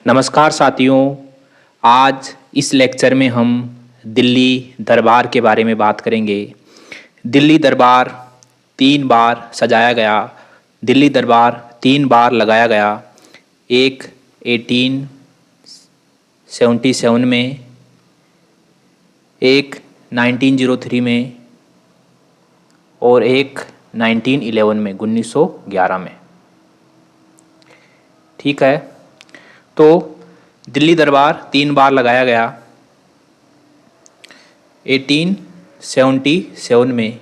नमस्कार साथियों। आज इस लेक्चर में हम दिल्ली दरबार के बारे में बात करेंगे। दिल्ली दरबार 3 बार सजाया गया, दिल्ली दरबार 3 बार लगाया गया। एक 1877 में, एक 1903 में और एक 1911 में, 1911 में। ठीक है, तो दिल्ली दरबार 3 बार लगाया गया। 1877 में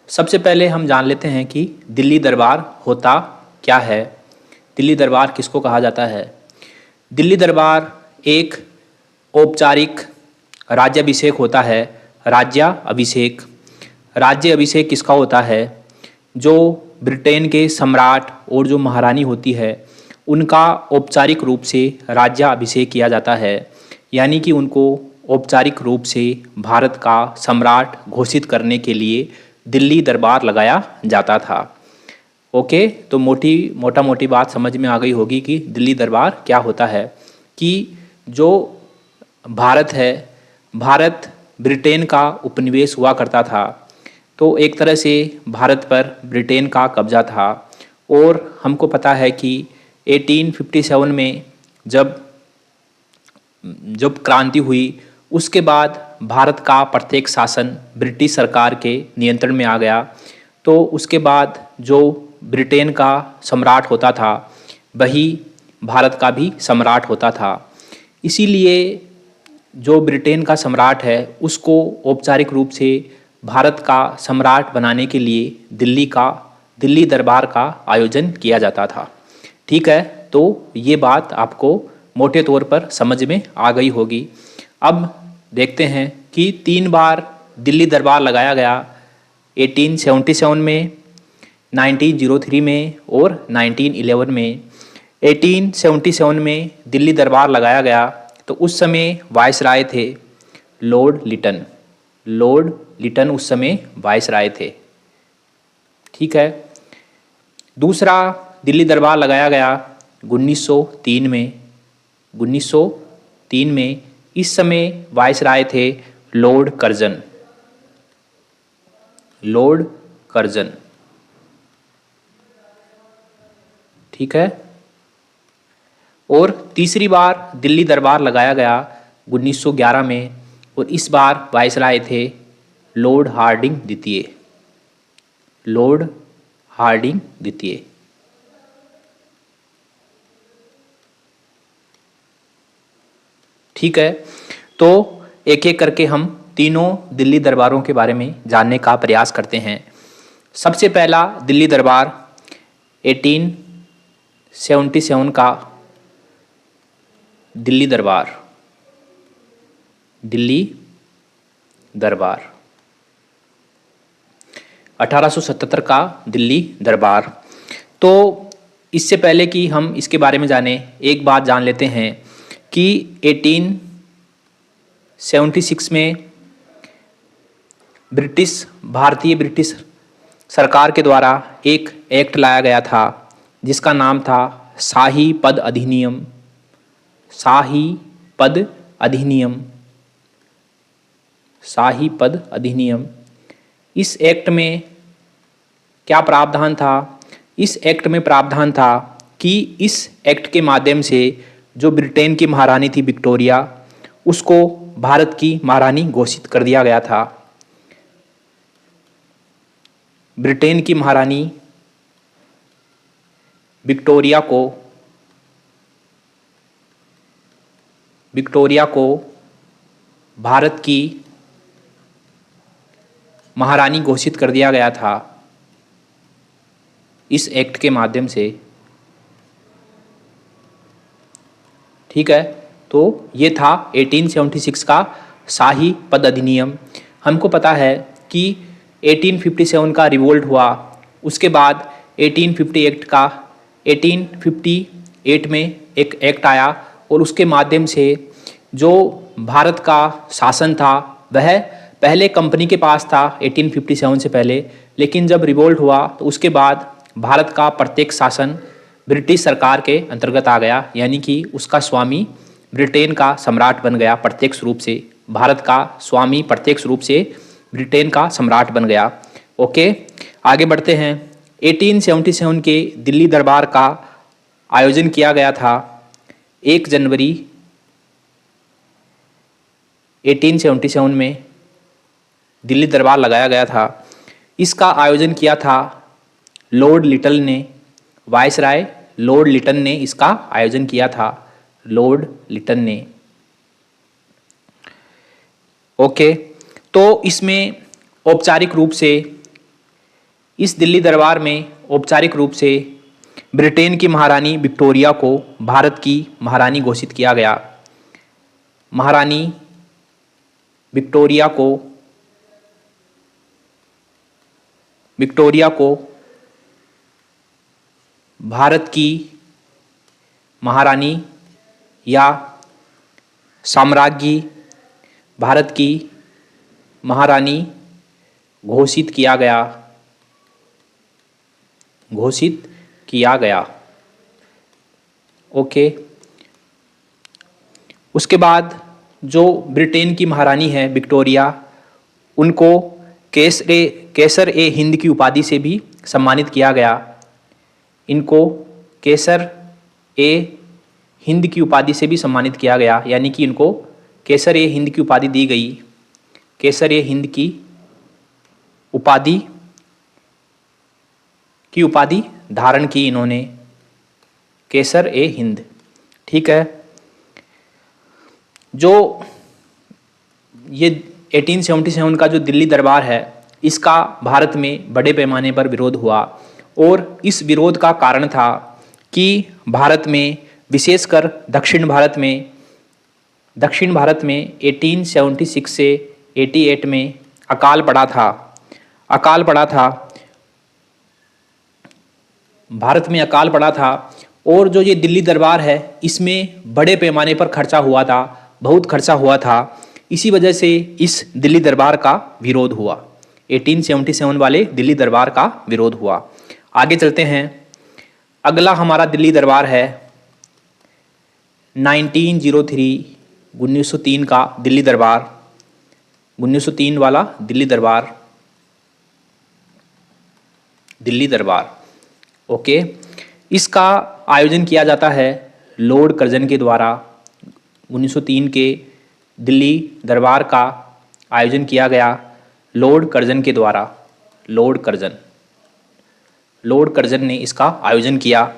सबसे पहले हम जान लेते हैं कि दिल्ली दरबार होता क्या है, दिल्ली दरबार किसको कहा जाता है। दिल्ली दरबार एक औपचारिक राज्याभिषेक होता है। राज्याभिषेक, राज्य अभिषेक किसका होता है? जो ब्रिटेन के सम्राट और जो महारानी होती है उनका औपचारिक रूप से राज्याभिषेक किया जाता है, यानी कि उनको औपचारिक रूप से भारत का सम्राट घोषित करने के लिए दिल्ली दरबार लगाया जाता था। ओके, तो मोटा मोटी बात समझ में आ गई होगी कि दिल्ली दरबार क्या होता है। कि जो भारत है, भारत ब्रिटेन का उपनिवेश हुआ करता था, तो एक तरह से भारत पर ब्रिटेन का कब्जा था। और हमको पता है कि 1857 में जब क्रांति हुई, उसके बाद भारत का प्रत्येक शासन ब्रिटिश सरकार के नियंत्रण में आ गया। तो उसके बाद जो ब्रिटेन का सम्राट होता था वही भारत का भी सम्राट होता था। इसीलिए जो ब्रिटेन का सम्राट है उसको औपचारिक रूप से भारत का सम्राट बनाने के लिए दिल्ली दरबार का आयोजन किया जाता था। ठीक है, तो ये बात आपको मोटे तौर पर समझ में आ गई होगी। अब देखते हैं कि 3 बार दिल्ली दरबार लगाया गया, 1877 में, 1903 में और 1911 में। 1877 में दिल्ली दरबार लगाया गया तो उस समय वायसराय थे लॉर्ड लिटन। लॉर्ड लिटन उस समय वायसराय थे। ठीक है, दूसरा दिल्ली दरबार लगाया गया 1903 में। 1903 में इस समय वायसराय थे लॉर्ड कर्जन। लॉर्ड कर्जन, ठीक है। और तीसरी बार दिल्ली दरबार लगाया गया 1911 में, और इस बार वायसराय थे लॉर्ड हार्डिंग द्वितीय। लॉर्ड हार्डिंग द्वितीय। ठीक है, तो एक एक करके हम तीनों दिल्ली दरबारों के बारे में जानने का प्रयास करते हैं। सबसे पहला दिल्ली दरबार 1877 का दिल्ली दरबार। दिल्ली दरबार 1877 का दिल्ली दरबार। तो इससे पहले कि हम इसके बारे में जानें, एक बात जान लेते हैं कि 1876 में भारतीय ब्रिटिश सरकार के द्वारा एक एक्ट लाया गया था जिसका नाम था शाही पद अधिनियम। शाही पद अधिनियम। शाही पद अधिनियम। इस एक्ट में क्या प्रावधान था? इस एक्ट में प्रावधान था कि इस एक्ट के माध्यम से जो ब्रिटेन की महारानी थी विक्टोरिया, उसको भारत की महारानी घोषित कर दिया गया था। ब्रिटेन की महारानी विक्टोरिया को भारत की महारानी घोषित कर दिया गया था इस एक्ट के माध्यम से। ठीक है, तो ये था 1876 का शाही पद अधिनियम। हमको पता है कि 1857 का रिवोल्ट हुआ, उसके बाद 1858 में एक एक्ट आया और उसके माध्यम से जो भारत का शासन था वह पहले कंपनी के पास था 1857 से पहले, लेकिन जब रिवोल्ट हुआ तो उसके बाद भारत का प्रत्येक शासन ब्रिटिश सरकार के अंतर्गत आ गया, यानी कि उसका स्वामी ब्रिटेन का सम्राट बन गया प्रत्यक्ष रूप से। भारत का स्वामी प्रत्यक्ष रूप से ब्रिटेन का सम्राट बन गया। ओके, आगे बढ़ते हैं। 1877 के दिल्ली दरबार का आयोजन किया गया था 1 जनवरी 1877 में दिल्ली दरबार लगाया गया था। इसका आयोजन किया था लॉर्ड लिटल ने, वायसराय लॉर्ड लिटन ने इसका आयोजन किया था, लॉर्ड लिटन ने। ओके, तो इसमें औपचारिक रूप से इस दिल्ली दरबार में औपचारिक रूप से ब्रिटेन की महारानी विक्टोरिया को भारत की महारानी घोषित किया गया। महारानी विक्टोरिया को भारत की महारानी या साम्राज्ञी, भारत की महारानी घोषित किया गया। ओके, उसके बाद जो ब्रिटेन की महारानी है विक्टोरिया, उनको केसर ए हिंद की उपाधि से भी सम्मानित किया गया। इनको केसर ए हिंद की उपाधि से भी सम्मानित किया गया, यानी कि इनको केसर ए हिंद की उपाधि दी गई। केसर ए हिंद की उपाधि धारण की इन्होंने, केसर ए हिंद। ठीक है, जो ये 1877 का जो दिल्ली दरबार है, इसका भारत में बड़े पैमाने पर विरोध हुआ और इस विरोध का कारण था कि भारत में, विशेषकर दक्षिण भारत में 1876 से 88 में अकाल पड़ा था। भारत में अकाल पड़ा था और जो ये दिल्ली दरबार है, इसमें बड़े पैमाने पर खर्चा हुआ था, बहुत खर्चा हुआ था। इसी वजह से इस दिल्ली दरबार का विरोध हुआ, 1877 वाले दिल्ली दरबार का विरोध हुआ। आगे चलते हैं। अगला हमारा दिल्ली दरबार है 1903 का दिल्ली दरबार, 1903 वाला दिल्ली दरबार। ओके, इसका आयोजन किया जाता है लॉर्ड कर्जन के द्वारा। 1903 के दिल्ली दरबार का आयोजन किया गया लॉर्ड कर्जन के द्वारा। लॉर्ड कर्जन ने इसका आयोजन किया।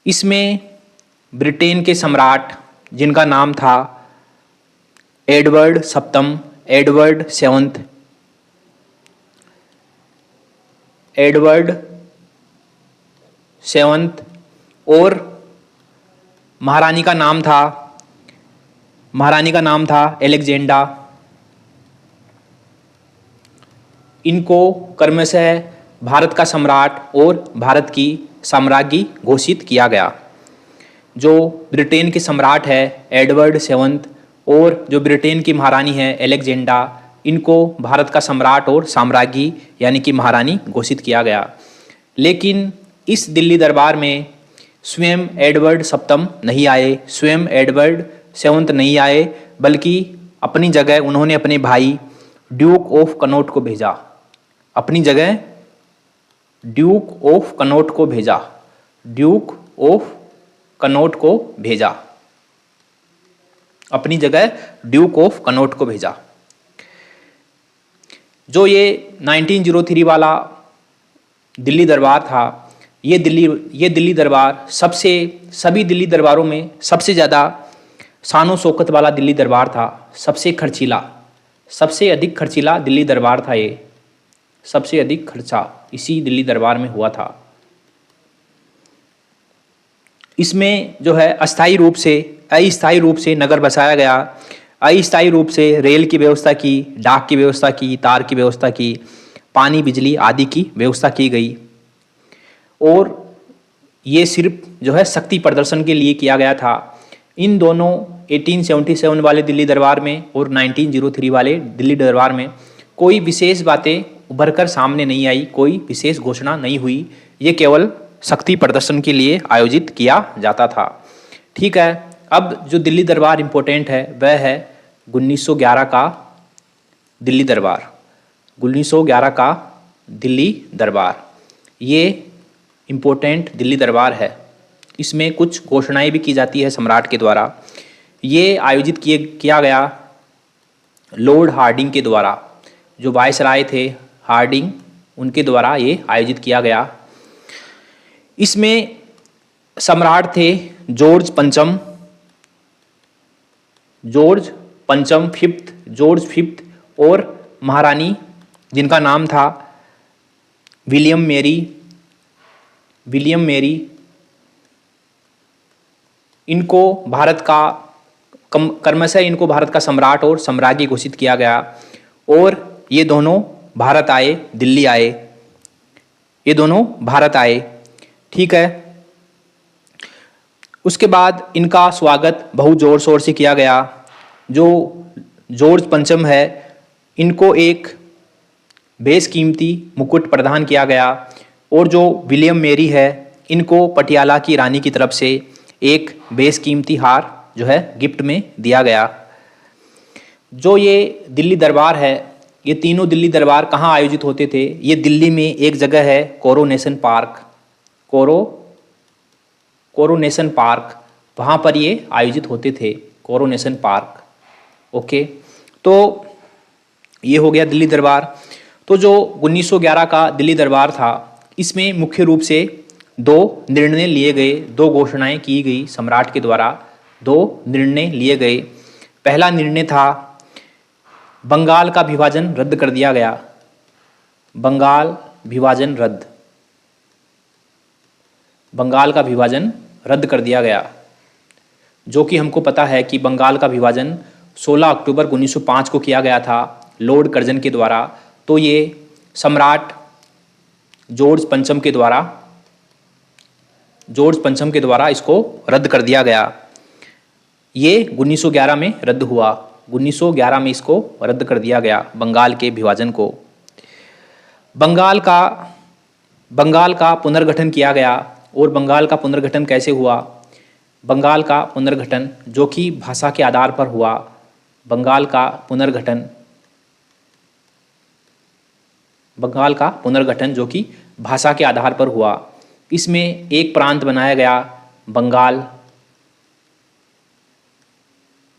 इसमें ब्रिटेन के सम्राट, जिनका नाम था एडवर्ड सेवंथ और महारानी का नाम था एलेक्जेंडा। इनको क्रमशः भारत का सम्राट और भारत की साम्राज्ञी घोषित किया गया। जो ब्रिटेन के सम्राट है एडवर्ड सेवंथ और जो ब्रिटेन की महारानी है एलेक्जेंडा, इनको भारत का सम्राट और साम्राज्ञी यानी कि महारानी घोषित किया गया। लेकिन इस दिल्ली दरबार में स्वयं एडवर्ड सप्तम नहीं आए, स्वयं एडवर्ड सेवंथ नहीं आए, बल्कि अपनी जगह उन्होंने अपने भाई ड्यूक ऑफ कनॉट को भेजा। अपनी जगह ड्यूक ऑफ कनॉट को भेजा। जो ये 1903 वाला दिल्ली दरबार था, ये दिल्ली दरबार सभी दिल्ली दरबारों में सबसे ज़्यादा शानो शौकत वाला दिल्ली दरबार था। सबसे अधिक खर्चीला दिल्ली दरबार था। ये सबसे अधिक खर्चा इसी दिल्ली दरबार में हुआ था। इसमें जो है अस्थायी रूप से नगर बसाया गया, अस्थायी रूप से रेल की व्यवस्था की, डाक की व्यवस्था की, तार की व्यवस्था की, पानी बिजली आदि की व्यवस्था की गई। और ये सिर्फ जो है शक्ति प्रदर्शन के लिए किया गया था। इन दोनों 1877 वाले दिल्ली दरबार में और 1903 वाले दिल्ली दरबार में कोई विशेष बातें उभर कर सामने नहीं आई, कोई विशेष घोषणा नहीं हुई। ये केवल शक्ति प्रदर्शन के लिए आयोजित किया जाता था। ठीक है, अब जो दिल्ली दरबार इम्पोर्टेंट है वह है 1911 का दिल्ली दरबार। 1911 का दिल्ली दरबार ये इम्पोर्टेंट दिल्ली दरबार है। इसमें कुछ घोषणाएं भी की जाती है सम्राट के द्वारा। ये आयोजित किया गया लॉर्ड हार्डिंग के द्वारा, जो वायसराय थे हार्डिंग, उनके द्वारा ये आयोजित किया गया। इसमें सम्राट थे जॉर्ज फिफ्थ और महारानी जिनका नाम था विलियम मेरी। इनको भारत का क्रमशः इनको भारत का सम्राट और साम्राज्ञी घोषित किया गया और ये दोनों भारत आए, दिल्ली आए, ये दोनों भारत आए। ठीक है, उसके बाद इनका स्वागत बहुत जोर शोर से किया गया। जो जॉर्ज पंचम है इनको एक बेशकीमती मुकुट प्रदान किया गया और जो विलियम मेरी है इनको पटियाला की रानी की तरफ से एक बेशकीमती हार जो है गिफ्ट में दिया गया। जो ये दिल्ली दरबार है, ये तीनों दिल्ली दरबार कहाँ आयोजित होते थे? ये दिल्ली में एक जगह है कोरोनेशन पार्क, वहाँ पर ये आयोजित होते थे, कोरोनेशन पार्क। ओके, तो ये हो गया दिल्ली दरबार। तो जो 1911 का दिल्ली दरबार था, इसमें मुख्य रूप से दो निर्णय लिए गए, दो घोषणाएं की गई सम्राट के द्वारा, दो निर्णय लिए गए। पहला निर्णय था बंगाल का विभाजन रद्द कर दिया गया। बंगाल का विभाजन रद्द कर दिया गया, जो कि हमको पता है कि बंगाल का विभाजन 16 अक्टूबर 1905 को किया गया था लॉर्ड कर्जन के द्वारा। तो ये सम्राट जॉर्ज पंचम के द्वारा इसको रद्द कर दिया गया। ये 1911 में रद्द हुआ, 1911 में इसको रद्द कर दिया गया बंगाल के विभाजन को। बंगाल का पुनर्गठन किया गया। और बंगाल का पुनर्गठन कैसे हुआ? बंगाल का पुनर्गठन जो कि भाषा के आधार पर हुआ। बंगाल का पुनर्गठन जो कि भाषा के आधार पर हुआ। इसमें एक प्रांत बनाया गया बंगाल,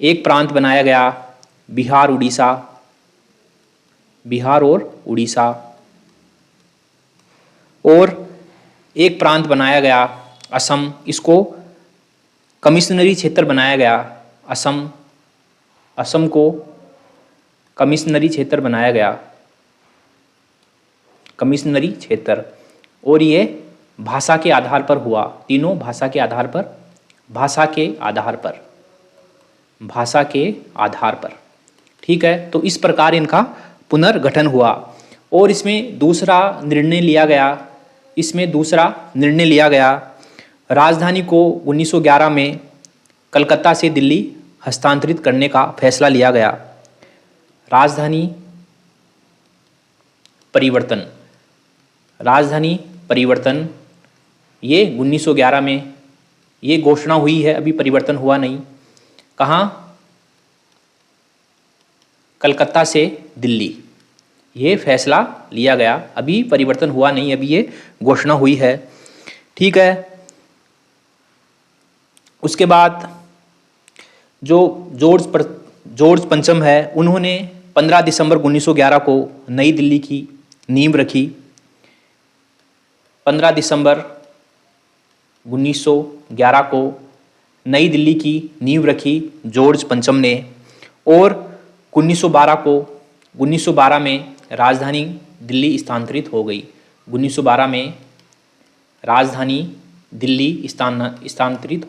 एक प्रांत बनाया गया बिहार और उड़ीसा, और एक प्रांत बनाया गया असम। इसको कमिश्नरी क्षेत्र बनाया गया। असम को कमिश्नरी क्षेत्र बनाया गया, कमिश्नरी क्षेत्र। और ये भाषा के आधार पर हुआ, तीनों भाषा के आधार पर। ठीक है, तो इस प्रकार इनका पुनर्गठन हुआ। और इसमें दूसरा निर्णय लिया गया राजधानी को 1911 में कलकत्ता से दिल्ली हस्तांतरित करने का फैसला लिया गया। राजधानी परिवर्तन ये 1911 में ये घोषणा हुई है, अभी परिवर्तन हुआ नहीं। कहाँ? कलकत्ता से दिल्ली ये फैसला लिया गया, अभी परिवर्तन हुआ नहीं, अभी ये घोषणा हुई है। ठीक है, उसके बाद जो जॉर्ज पंचम है उन्होंने 15 दिसंबर 1911 को नई दिल्ली की नींव रखी। 15 दिसंबर 1911 को नई दिल्ली की नींव रखी जॉर्ज पंचम ने। और 1912 में राजधानी दिल्ली स्थानांतरित हो गई। 1912 में राजधानी दिल्ली स्थानांतरित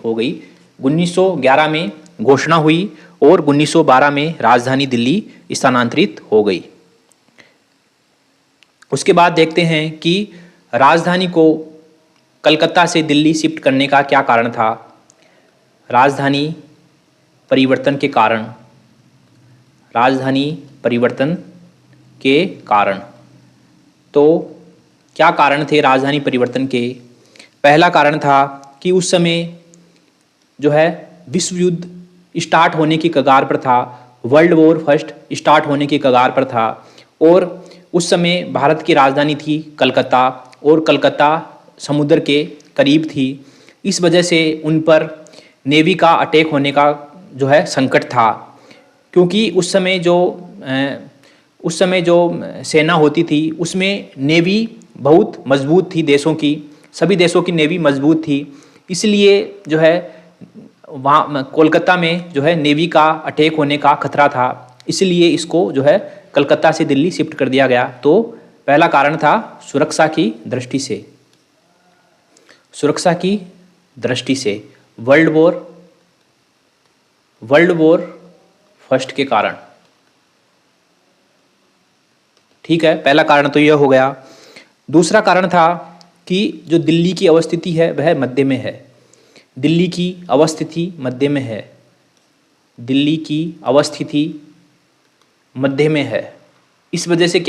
हो गई। 1911 में घोषणा हुई और 1912 में राजधानी दिल्ली स्थानांतरित हो गई। उसके बाद देखते हैं कि राजधानी को कलकत्ता से दिल्ली शिफ्ट करने का क्या कारण था। राजधानी परिवर्तन के कारण तो क्या कारण थे राजधानी परिवर्तन के? पहला कारण था कि उस समय जो है विश्व युद्ध स्टार्ट होने की कगार पर था, वर्ल्ड वॉर फर्स्ट स्टार्ट होने की कगार पर था, और उस समय भारत की राजधानी थी कलकत्ता, और कलकत्ता समुद्र के करीब थी। इस वजह से उन पर नेवी का अटैक होने का जो है संकट था, क्योंकि उस समय जो सेना होती थी उसमें नेवी बहुत मजबूत थी, देशों की सभी देशों की नेवी मजबूत थी। इसलिए जो है वहाँ कोलकाता में जो है नेवी का अटैक होने का खतरा था, इसलिए इसको जो है कलकत्ता से दिल्ली शिफ्ट कर दिया गया। तो पहला कारण था सुरक्षा की दृष्टि से, सुरक्षा की दृष्टि से वर्ल्ड वॉर फर्स्ट के कारण। ठीक है, पहला कारण तो यह हो गया। दूसरा कारण था कि जो दिल्ली की अवस्थिति है वह मध्य में है, दिल्ली की अवस्थिति मध्य में है, दिल्ली की अवस्थिति मध्य में है। इस वजह से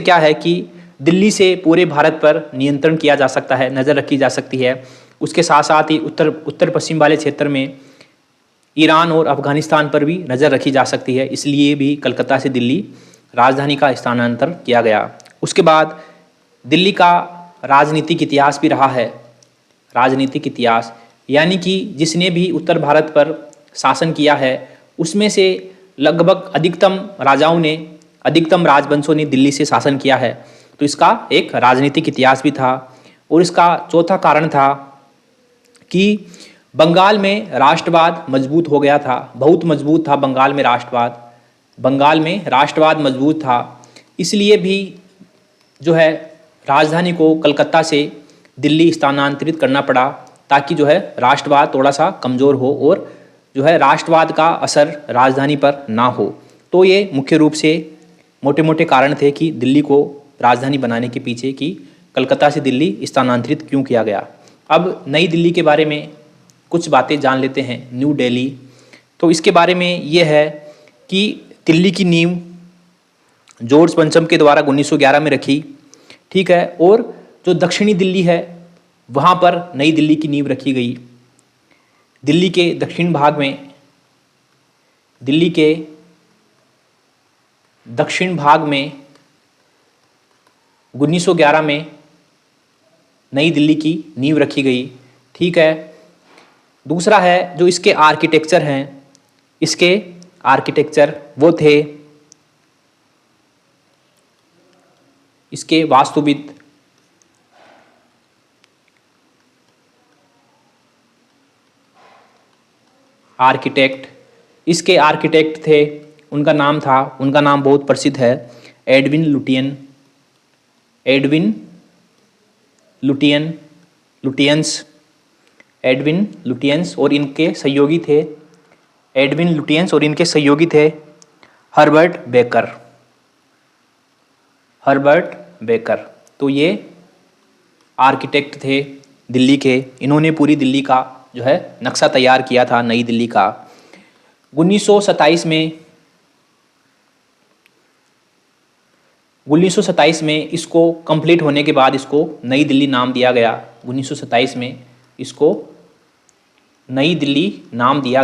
क्या है कि दिल्ली से पूरे भारत पर नियंत्रण किया जा सकता है, नज़र रखी जा सकती है। उसके साथ साथ ही उत्तर पश्चिम वाले क्षेत्र में ईरान और अफगानिस्तान पर भी नज़र रखी जा सकती है, इसलिए भी कलकत्ता से दिल्ली राजधानी का स्थानांतरण किया गया। उसके बाद दिल्ली का राजनीतिक इतिहास भी रहा है, राजनीतिक इतिहास, यानी कि जिसने भी उत्तर भारत पर शासन किया है उसमें से लगभग अधिकतम राजाओं ने, अधिकतम राजवंशों ने दिल्ली से शासन किया है, तो इसका एक राजनीतिक इतिहास भी था। और इसका चौथा कारण था कि बंगाल में राष्ट्रवाद मजबूत हो गया था, बहुत मजबूत था बंगाल में राष्ट्रवाद मजबूत था, इसलिए भी जो है राजधानी को कलकत्ता से दिल्ली स्थानांतरित करना पड़ा, ताकि जो है राष्ट्रवाद थोड़ा सा कमज़ोर हो और जो है राष्ट्रवाद का असर राजधानी पर ना हो। तो ये मुख्य रूप से मोटे मोटे कारण थे कि दिल्ली को राजधानी बनाने के पीछे कि कलकत्ता से दिल्ली स्थानांतरित क्यों किया गया। अब नई दिल्ली के बारे में कुछ बातें जान लेते हैं। न्यू दिल्ली, तो इसके बारे में ये है कि दिल्ली की नींव जॉर्ज पंचम के द्वारा 1911 में रखी, ठीक है, और जो दक्षिणी दिल्ली है वहाँ पर नई दिल्ली की नींव रखी गई। दिल्ली के दक्षिण भाग में 1911 में नई दिल्ली की नींव रखी गई, ठीक है। दूसरा है जो इसके आर्किटेक्चर हैं, इसके आर्किटेक्चर वो थे, इसके वास्तुविद इसके आर्किटेक्ट थे, उनका नाम बहुत प्रसिद्ध है, एडविन लुटियंस, और इनके सहयोगी थे हर्बर्ट बेकर। तो ये आर्किटेक्ट थे दिल्ली के, इन्होंने पूरी दिल्ली का जो है नक्शा तैयार किया था नई दिल्ली का। 1927 में इसको कंप्लीट होने के बाद इसको नई दिल्ली नाम दिया गया। 1927 में इसको नई दिल्ली नाम दिया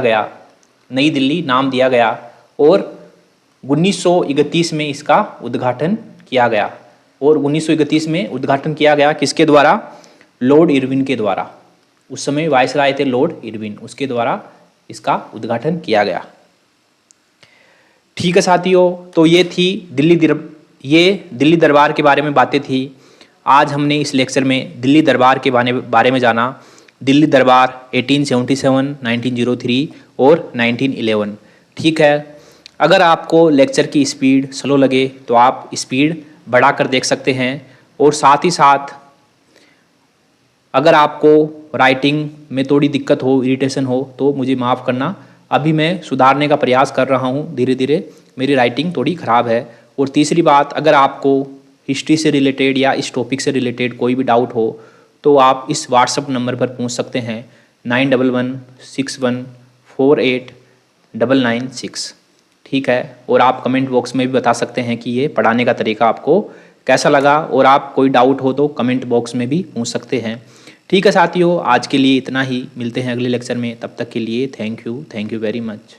गया और 1931 में इसका उद्घाटन किया गया। और 1931 में उद्घाटन किया गया किसके द्वारा? लॉर्ड इरविन के द्वारा। उस समय वायसराय थे लॉर्ड इरविन, उसके द्वारा इसका उद्घाटन किया गया। ठीक है साथियों, तो ये थी दिल्ली दरबार के बारे में बातें थी। आज हमने इस लेक्चर में दिल्ली दरबार के बारे में जाना। दिल्ली दरबार 1877, 1903 और 1911। ठीक है, अगर आपको लेक्चर की स्पीड स्लो लगे तो आप स्पीड बढ़ाकर देख सकते हैं, और साथ ही साथ अगर आपको राइटिंग में थोड़ी दिक्कत हो, इरिटेशन हो, तो मुझे माफ़ करना। अभी मैं सुधारने का प्रयास कर रहा हूँ धीरे धीरे, मेरी राइटिंग थोड़ी ख़राब है। और तीसरी बात, अगर आपको हिस्ट्री से रिलेटेड या इस टॉपिक से रिलेटेड कोई भी डाउट हो तो आप इस व्हाट्सएप नंबर पर पूछ सकते हैं 9116148996। ठीक है, और आप कमेंट बॉक्स में भी बता सकते हैं कि ये पढ़ाने का तरीका आपको कैसा लगा और आप कोई डाउट हो तो कमेंट बॉक्स में भी पूछ सकते हैं। ठीक है साथियों, आज के लिए इतना ही, मिलते हैं अगले लेक्चर में, तब तक के लिए थैंक यू वेरी मच।